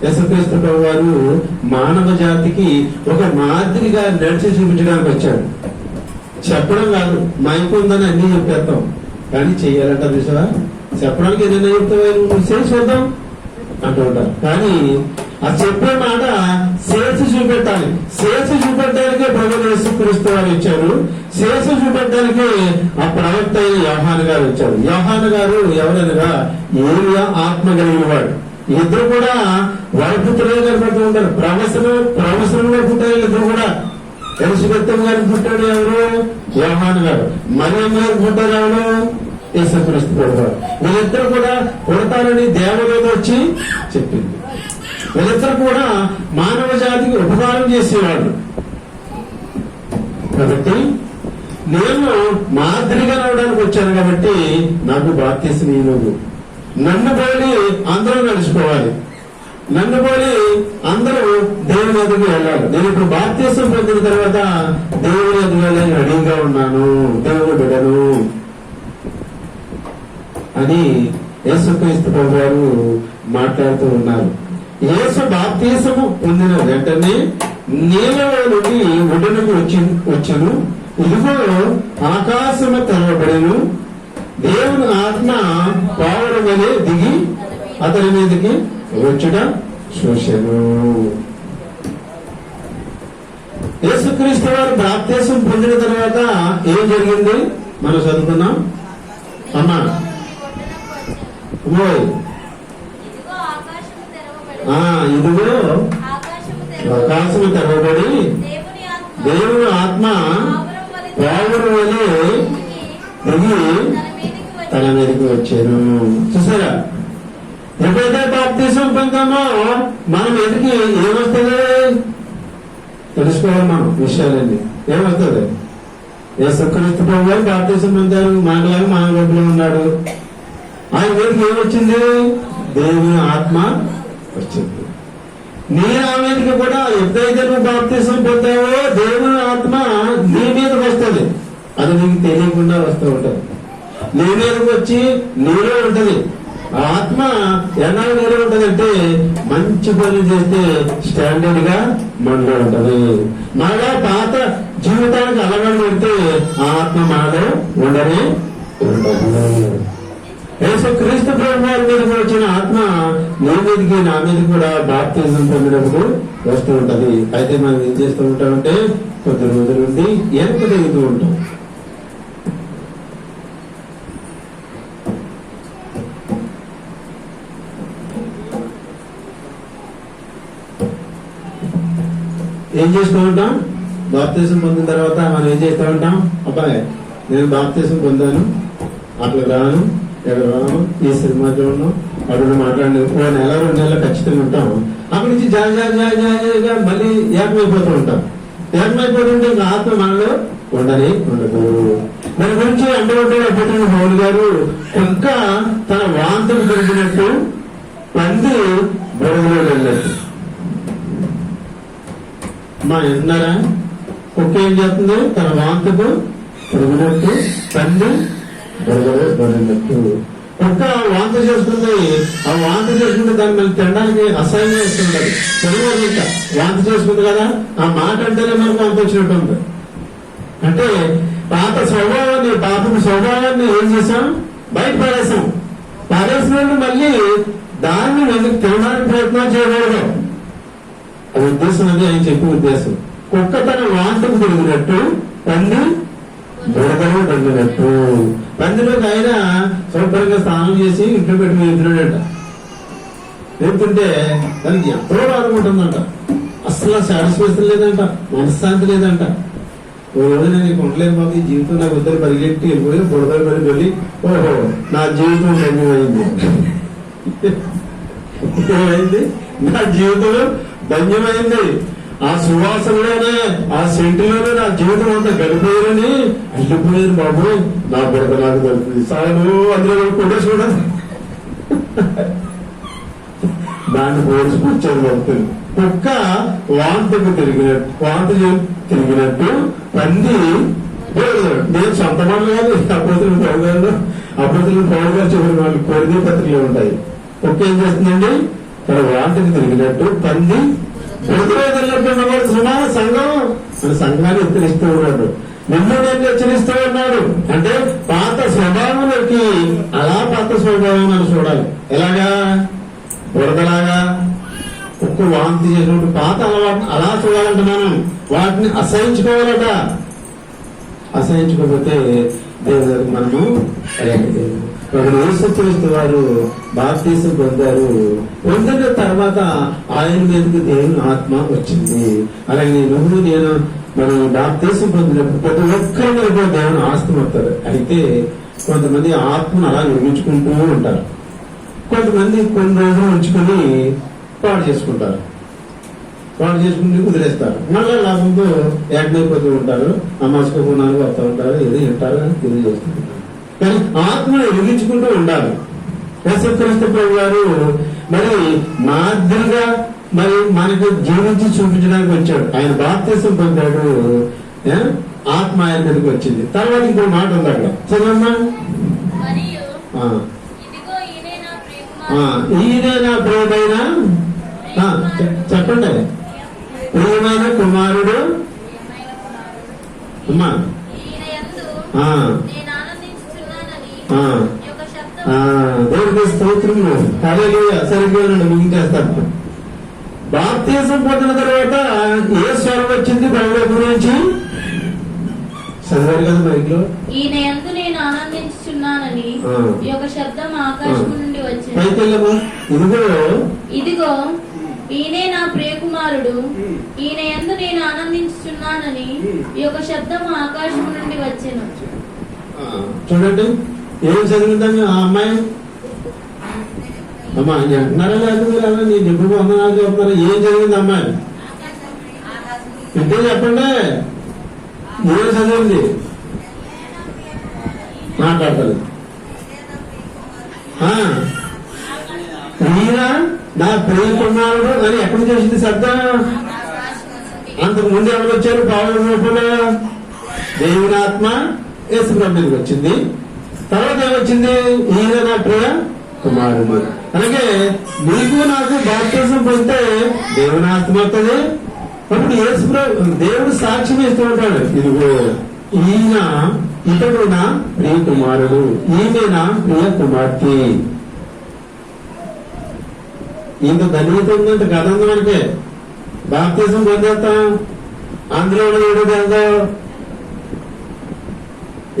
యేసుక్రీస్తు ప్రభు వారు మానవ జాతికి ఒక మాదిరిగా నడిచి చూపించడానికి వచ్చాడు. చెప్పడం కాదు, మైకు ఉందని అన్ని చెప్పేస్తాం, కానీ చెయ్యాలంట చూసావా? చెప్పడానికి ఏదైనా చెప్తావా? నువ్వు చేసి చూద్దాం అంటూ ఉంటారు. కానీ ఆ చెప్పే మాట చేసి చూపెట్టాలి. చేసి చూపెట్టడానికే ప్రభు యేసుక్రీస్తు వారు వచ్చారు. చేసి చూపెట్టడానికి ఆ ప్రవక్త అయిన యోహాను గారు వచ్చారు. యోహాను గారు ఎవరనగా ఏలియా ఆత్మ కలిగిన వాడు. ఇద్దరు కూడా వారి పుత్రులుగా కనపడుతూ ఉంటారు. ప్రవసనంలో పుట్టారు ఇద్దరు కూడా. ఎలిజబెత్తమ్మ గారికి పుట్టాడు ఎవరు? యోహాను గారు. మరియమ్మ గారికి పుట్టారు ఎవరు? యేసుక్రీస్తు ప్రభువు. వీళ్ళిద్దరు కూడా పుడతారని దేవదూత వచ్చి చెప్పింది. వీళ్ళిద్దరు కూడా మానవ జాతికి ఉపకారం చేసేవాళ్ళు. కాబట్టి నేను మాదిరిగా నడవడానికి వచ్చాను. కాబట్టి నాకు బాప్తిసం ఇవ్వదు. నన్ను పోలి అందరూ నడుచుకోవాలి. నన్ను పోలి అందరూ దేవుని ఎదుగు వెళ్ళాలి. నేను ఇప్పుడు బాప్తిసం పొందిన తర్వాత దేవుని ఎదుగు వెళ్ళాలని రెడీగా ఉన్నాను, దేవుని బిడ్డను అని యేసుక్రీస్తు ప్రభు గారు మాట్లాడుతూ ఉన్నారు. యేసు బాప్తిసము పొందిన వెంటనే నీళ్ళలో నుండి ఒడ్డునకు వచ్చాను. ఇదిగో ఆకాశము తెరవబడెను, దేవుని ఆత్మ పావురం వలె దిగి అతని మీదకి వచ్చుట చూశాను. యేసుక్రీస్తు వారు బాప్తిసం పొందిన తర్వాత ఏం జరిగింది మనం చదువుకున్నాం అమ్మా. ఇదిగో ఆకాశము తెరవబడి దేవుని ఆత్మ పావురం వలె దిగి తన మీదకి వచ్చాను. చూసారా? ఎప్పుడైతే బాప్తిసం పొందామో మనం ఎదిగి ఏమొస్తుంది తెలుసుకోవాలి. మనం విషయాలన్నీ ఏమొస్తుంది? యేసుక్రీస్తు ప్రభు గారు బాప్తిసం పొందారు, మానలాగా మానవుడిలో ఉన్నాడు. ఆయన మీదకి ఏమొచ్చింది? దేవుని ఆత్మ వచ్చింది. నీ ఆ మీదకి కూడా ఎప్పుడైతే నువ్వు బాప్తిసం పొందావో దేవుని ఆత్మ నీ మీదకి వస్తుంది. అది నీకు తెలియకుండా వస్తూ ఉంటది. నీ మీదకి వచ్చి నీలో ఉంటది. ఆ ఆత్మ ఎన్నాళ్ళు నీలో ఉంటదంటే మంచి పనులు చేస్తే స్టాండర్డ్ గా మనలో ఉంటది. మళ్ళా పాత జీవితానికి అలవాటు పెడితే ఆ ఆత్మ మనలో ఉండనే ఉండదు. యేసుక్రీస్తు ప్రభు వారి మీదకి వచ్చిన ఆత్మ నీ మీదకి నా మీద కూడా బాప్తిజం పొందినప్పుడు వస్తూ ఉంటది. అయితే మనం ఏం చేస్తూ ఉంటామంటే కొద్ది రోజుల నుండి ఎరుపు తెగుతూ ఉంటాం. ఏం చేస్తూ ఉంటాం? బాప్తిజం పొందిన తర్వాత మనం ఏం చేస్తూ ఉంటాం? అబ్బాయి నేను బాప్తిజం పొందాను, అట్లా రాను, ఎక్కడ రాను, ఈ సినిమా చూడను, అక్కడ మాట్లాడిన 1 నెల 2 నెలలు ఖచ్చితంగా ఉంటాం. అక్కడి నుంచి జాగా మళ్ళీ ఏకమైపోతూ ఉంటాం. ఏకమైపోతుంటే ఇంకా ఆత్మ మనలో ఉండని ఉండదు. దాని గురించి అండగొట్టిన పౌలు గారు కుక్క తన వాంతకు పెరిగినట్టు పంది బురదలో వెళ్ళట్టు. మా విన్నారా? కుక్క ఏం చేస్తుంది? తన వాంతకు పెరిగినట్టు పంది బురదలో పడినట్టు. కుక్క వాంత చేస్తుంది. ఆ వాంత చేసుకుంటే దాన్ని మళ్ళీ తినడానికి అసహ్యంగా వస్తుండదు. తెలుగు ఇంకా వాంత చేసుకుంది కదా, ఆ మాట అంటేనే మనకు వాంత వచ్చినట్టు ఉంది. అంటే పాత స్వభావాన్ని, పాపం స్వభావాన్ని ఏం చేసాం? బయట పారేసాం. పారేసిన మళ్ళీ దాన్ని ఎందుకు తినడానికి ప్రయత్నం చేయకూడదు. అది ఉద్దేశం, అది ఆయన చెప్పే ఉద్దేశం. కుక్క తన వాంతకు తిరిగినట్టు పంది బురదలో తగ్గినట్టు. పందిలోకి ఆయన శుభ్రంగా స్నానం చేసి ఇంట్లో పెట్టి వెళ్తున్నాడంట. వెళ్తుంటే దానికి ఎంతో బాధగా ఉంటుందంట. అసలు సాటిస్ఫాక్షన్ లేదంట, మనశ్శాంతి లేదంట. ఓ రోజు నేను నీకు ఉండలేను బాబు, ఈ జీవితం నాకు ఇద్దరు పరిగెట్టి వెళ్ళిపోయి బురదలు పడి వెళ్ళి ఓహో నా జీవితం ధన్యమైంది. ఏమైంది? నా జీవితం ధన్యమైంది. ఆ సువాసనలోనే, ఆ సెంటులోనే నా జీవితం అంతా గడిపోయారని వెళ్ళిపోయారు బాబు, నా బురద నాకు దొరుకుతుంది సాగు అందులో కూడా చూడండి. దాన్ని పోల్చుకొచ్చారు భక్తులు. కుక్క వాంతకు తిరిగినట్టు పంది నేను సొంత వాళ్ళు కాదు, అపోతులు పౌరు గారు చెప్పిన వాళ్ళు కొరిదే పత్రికలు ఉంటాయి. కుక్క ఏం చేస్తుందండి? తన వాంతకు తిరిగినట్టు పంది బురదలో సమాన సంఘం మన సంఘాన్ని హెచ్చరిస్తూ ఉన్నాడు. మిమ్మల్ని హెచ్చరిస్తూ ఉన్నాడు. అంటే పాత స్వభావంలోకి అలా పాత స్వభావం మనం చూడాలి. ఎలాగా? బురదలాగా కుక్క వాంతి చేసినప్పుడు పాత అలవాటు అలా చూడాలంట. మనం వాటిని అసహించుకోవాలట. అసహించుకోకపోతే దేవుడికి మనము యేసుక్రీస్తు వారు బాప్తిసం పొందారు. పొందిన తర్వాత ఆయన మీదకి దేవుని ఆత్మ వచ్చింది. అలాగే నువ్వు నేను మనం బాప్తిసం పొందినప్పుడు ప్రతి ఒక్కరి మీద కూడా దేవుని ఆస్తి వస్తారు. అయితే కొంతమంది ఆత్మను అలా నిర్మించుకుంటూ ఉంటారు. కొంతమంది కొన్ని రోజులు ఉంచుకొని పాడు చేసుకుంటారు. పాడు చేసుకుని కుదిరేస్తారు. మళ్ళీ లాభంతో ఏకమైపోతూ ఉంటారు. అమాసుకోకున్నాను వస్తూ ఉంటారు, ఏదో తింటారు, ఇది చేస్తుంటారు. కానీ ఆత్మను వెలిగించుకుంటూ ఉండాలి. యేసుక్రీస్తు ప్రభు గారు మరి మాదిరిగా మరి మనకు జీవించి చూపించడానికి వచ్చాడు. ఆయన బాప్తిసం పొందాడు, ఆత్మ ఆయన మీదకి వచ్చింది. తర్వాత ఇంకో మాట ఉంది అక్కడ, చదవమ్మా. ఈయనే నా ప్రియమైన, చెప్పండి, ప్రియమైన కుమారుడు. అమ్మా దేవుడికి స్తోత్రము. హల్లెలూయా. సరిగ్గా ముగించేస్తాను. బాప్తిసం పొందిన తర్వాత ఏ స్వరం వచ్చింది పరలోకం నుంచి? చదివారు కదా మైక్లో. ఈయన యందు నేను ఆనందించుచున్నానని ఈ యొక్క శబ్దం ఆకాశం నుండి వచ్చింది. పైకెళ్ళమా. ఇదిగో ఈయనే నా ప్రియకుమారుడు, ఈయన యందు నేను ఆనందించుచున్నానని ఈ యొక్క శబ్దం ఆకాశం నుండి వచ్చెను. చూడండి ఏం చదివిందని ఆ అమ్మాయి. అమ్మా అంటున్నారా లేదు మీరు? అలా నేను ఎప్పుడు వందనాలు చెప్తున్నారు. ఏం చదివింది అమ్మాయి? ఇంటే చెప్పండి. ఏం చదివింది? మాట్లాడతలేదు. ఈయన నా ప్రియ కుమారుడు అని ఎక్కడ చేసింది శబ్దం? అంతకు ముందు ఎవరు వచ్చారు? పావుల రూపంలో దేవుని ఆత్మ యేసు ప్రభు మీదకి వచ్చింది. తర్వాత ఏమొచ్చింది? ఈయన నా ప్రియ కుమారుడు. అలాగే నీకు నాకు బాప్తిజం పొందితే దేవుని ఆత్మ వస్తుంది. అప్పుడు యేసు ప్రభు దేవుడు సాక్ష్యం ఇస్తూ ఉంటాడు, ఇదిగో ఈయన ఇతడు నా ప్రియ కుమారుడు, ఈమె నా ప్రియ కుమార్తె. ఇంత ధన్యత ఉందంటే కదా మనకే. బాప్తిజం పొందేస్తాం, అందులో ఏదో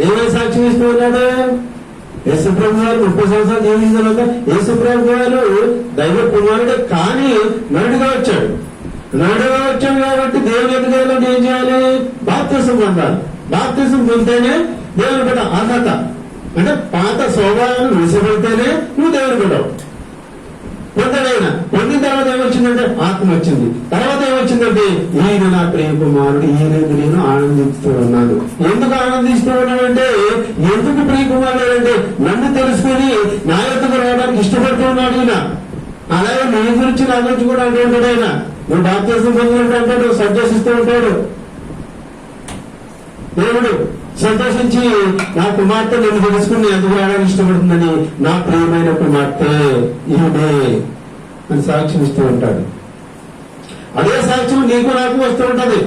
ఏమై సాక్ష్యం ఇస్తూ ఉన్నాడు? యేసుప్రభు గారు 30 సంవత్సరాలు జీవించిన తర్వాత యేసుప్రభు గారు దైవ కుమారుడే కానీ నరుడుగా వచ్చాడు. నరుడుగా వచ్చాడు కాబట్టి దేవుని ఎదుగుదలలో ఏం చేయాలి? బాప్తిజం పొందాలి. బాప్తిజం పొందితేనే దేవుని బిడ్డ అర్హత. అంటే పాత స్వభావాన్ని విడిచిపెడితేనే నువ్వు దేవుని బిడ్డవు. పొందడైన పొందిన తర్వాత ఏమొచ్చిందంటే ఆత్మ వచ్చింది. తర్వాత ఏమొచ్చిందంటే ఈయన నా ప్రియ కుమారుడు, ఈయన నేను ఆనందిస్తూ ఉన్నాను. ఎందుకు ఆనందిస్తూ ఉన్నానంటే, ఎందుకు ప్రియ కుమారుడు అంటే నన్ను తెలుసుకుని నా యొక్కకు రావడానికి ఇష్టపడుతూ ఉన్నాడు ఈయన. అలాగే నీ గురించి నా గురించి కూడా అంటూ ఉంటాడు ఆయన. నువ్వు బాప్తిజం పొందినట్టు అంటాడు, సంతోషిస్తూ ఉంటాడు. దేవుడు సంతోషించి నా కుమార్తె నేను తెలుసుకుని ఎందుకు రావడానికి ఇష్టపడుతుందని, నా ప్రియమైన కుమార్తె ఈమె అని సాక్ష్యం ఇస్తూ ఉంటాడు. అదే సాక్ష్యం నీకు నాకు వస్తూ ఉంటది.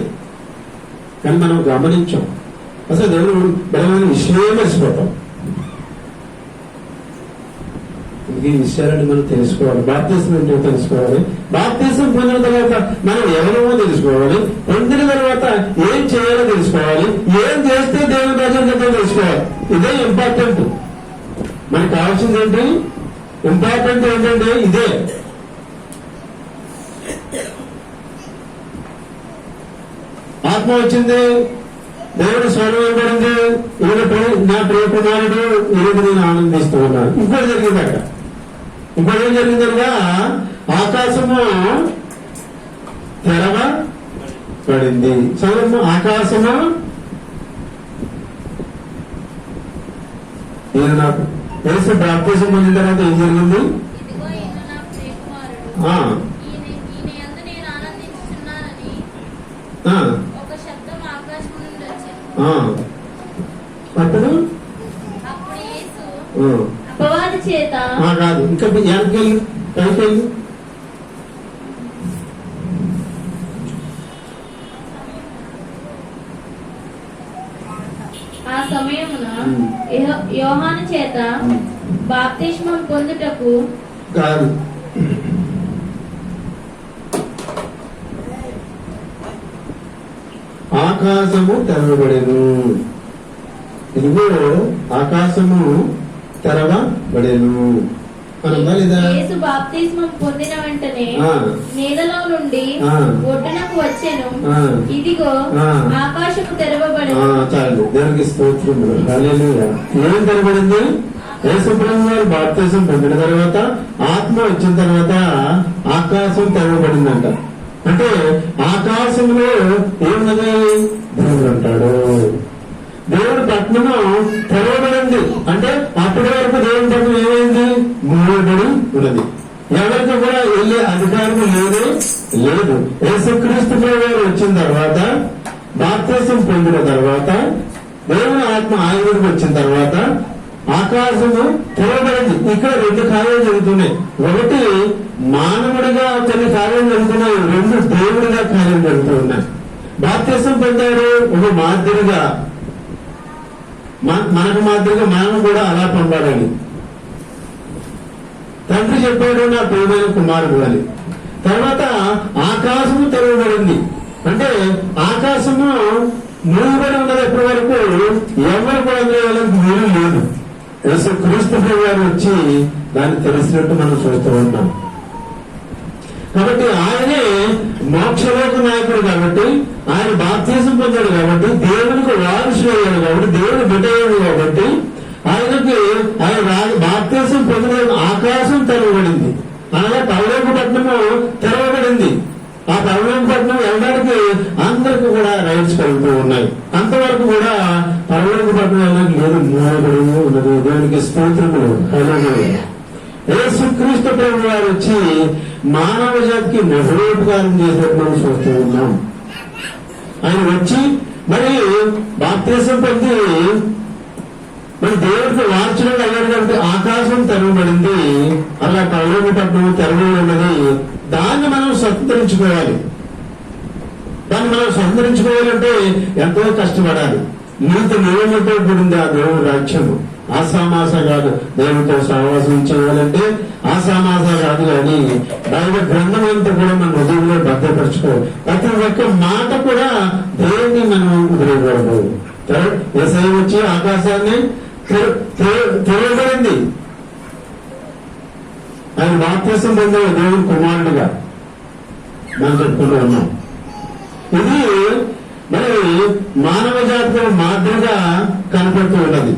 కానీ మనం గమనించాం. అసలు దేవుడు బలమైన విషయమే మర్చిపోతాం. ఈ విషయాలను మనం తెలుసుకోవాలి. బాప్తిజం ఏంటో తెలుసుకోవాలి. బాప్తిజం పొందిన తర్వాత మనం ఎవరో తెలుసుకోవాలి. పొందిన తర్వాత ఏం చేయాలో తెలుసుకోవాలి. ఏం చేస్తే దేవుని ప్రజలంతా తెలుసుకోవాలి. ఇదే ఇంపార్టెంట్. మనకు కావాల్సింది ఏంటి? ఇంపార్టెంట్ ఏంటంటే ఇదే. ఆత్మ వచ్చింది, దేవుడు స్వరం ఏర్పడింది, నా ప్రియ కుమారుడు, ఈరోజు నేను ఆనందిస్తూ ఉన్నాను. ఇంకోటి జరిగింది అక్కడ. ఇంకోటి ఏం జరిగిందనగా ఆకాశము తెరవబడింది. చదువు. ఆకాశము ఈయన నాకు యేసు బాప్తిజం పొందిన తర్వాత ఏం జరిగింది? అప్పుడు అపవాది చేత కాదు, ఇంకా వెనక్కి పైకి వెళ్ళి ఆ సమయమున యోహాను చేత బాప్తిస్మం పొందుటకు కాదు, ఆకాశము తెరవబడెను. ఇదిగో ఆకాశము తెరవబడెను అనుందా లేదా? యేసు బాప్తిస్మం పొందిన వెంటనే నీళ్ళలో నుండి ఒడ్డునకు వచ్చెను. ఇదిగో ఆకాశము తెరవబడెను. చాలు, దేవునికి స్తోత్రం. హల్లెలూయా. ఏం తెరవబడింది? యేసు ప్రభు గారు బాప్తిజం పొందిన తర్వాత ఆత్మ వచ్చిన తర్వాత ఆకాశం తెరవబడిందంట. అంటే ఆకాశంలో ఏమున్నది? దేవుడు అంటాడు. దేవుడి పట్నము తెరవబడింది. అంటే అప్పటి వరకు దేవుడి పట్నం ఏమైంది? మూడబడి ఉన్నది. ఎవరికి కూడా వెళ్ళే అధికారం లేదు. యేసుక్రీస్తు గారు వచ్చిన తర్వాత, బాప్తిజం పొందిన తర్వాత, దేవుని ఆత్మ ఆయనకు వచ్చిన తర్వాత ఆకాశము తెరవబడింది. ఇక్కడ 2 కార్యాలు జరుగుతున్నాయి. ఒకటి మానవుడిగా కొన్ని కార్యాలు జరుగుతున్నాయి, 2 దేవుడిగా కార్యాలు జరుగుతూ ఉన్నాయి. బాప్తిజం పొందాడు ఒక మాదిరిగా, మనకు మాదిరిగా మనం కూడా అలా పొందాలని తండ్రి చెప్పాడు, నా ప్రియమైన కుమారుడు అని. తర్వాత ఆకాశము తెరవబడింది. అంటే ఆకాశము మూయబడి ఉన్నది. ఎప్పటి వరకు ఎవరు కూడా వెళ్ళడానికి వీలు లేదు. యేసుక్రీస్తు గారు వచ్చి దాన్ని తెలిసినట్టు మనం చూస్తూ ఉంటాం. కాబట్టి ఆయనే మోక్షలోక నాయకుడు కాబట్టి, ఆయన బాప్తిజం పొందాడు కాబట్టి, దేవునికి వారసుడు అయ్యాడు కాబట్టి, దేవుడు బిడ్డ అయ్యాడు కాబట్టి, ఆయన బాప్తిజం పొందిన ఆకాశం తెరవబడింది. అనగా పరలోక పట్టణము తెరవబడింది. ఆ పరలోక పట్టణం వెళ్ళడానికి అందరికి కూడా రైట్స్ కలుగుతూ ఉన్నాయి. అంతవరకు కూడా పరలోక పట్టణం వెళ్ళడానికి లేదు. రాయబడి ఉన్నది. దేవునికి స్తోత్రములు. హల్లెలూయా. యేసుక్రీస్తు ప్రభు వారు వచ్చి మానవ జాతికి మహోపకారం చేసినట్టు మనం చూస్తూ ఉన్నాం. ఆయన వచ్చి మరి బాప్తిసం పొంది మరి దేవుడికి వార్చడం అయ్యాడు కాబట్టి ఆకాశం తెరవబడింది, అలా పౌరవ పట్టణం తెరవబడి ఉన్నది. దాన్ని మనం స్వతంత్రించుకోవాలి. దాన్ని మనం స్వతంత్రించుకోవాలంటే ఎంతో కష్టపడాలి. నీతి నియమంతో కూడింది ఆ దేవుడి రాజ్యము. ఆసామాస కాదు. దేవుడితో సహవాసం చేయాలంటే ఆసామాస కాదు. కానీ దైవ గ్రంథం అంతా కూడా మన హృదయంలో భద్రపరచుకోవాలి. ప్రతి ఒక్క మాట కూడా దేవుడిని మనం వదిలేయకూడదు. యేసయ్య వచ్చి ఆకాశాన్ని తెరవబడింది. ఆయన బాప్తిసం పొందే దేవుడి కుమారుడిగా మనం చెప్పుకుంటూ ఉన్నాం. ఇది మరి మానవ జాతికి మాదిరిగా కనపడుతూ ఉన్నది.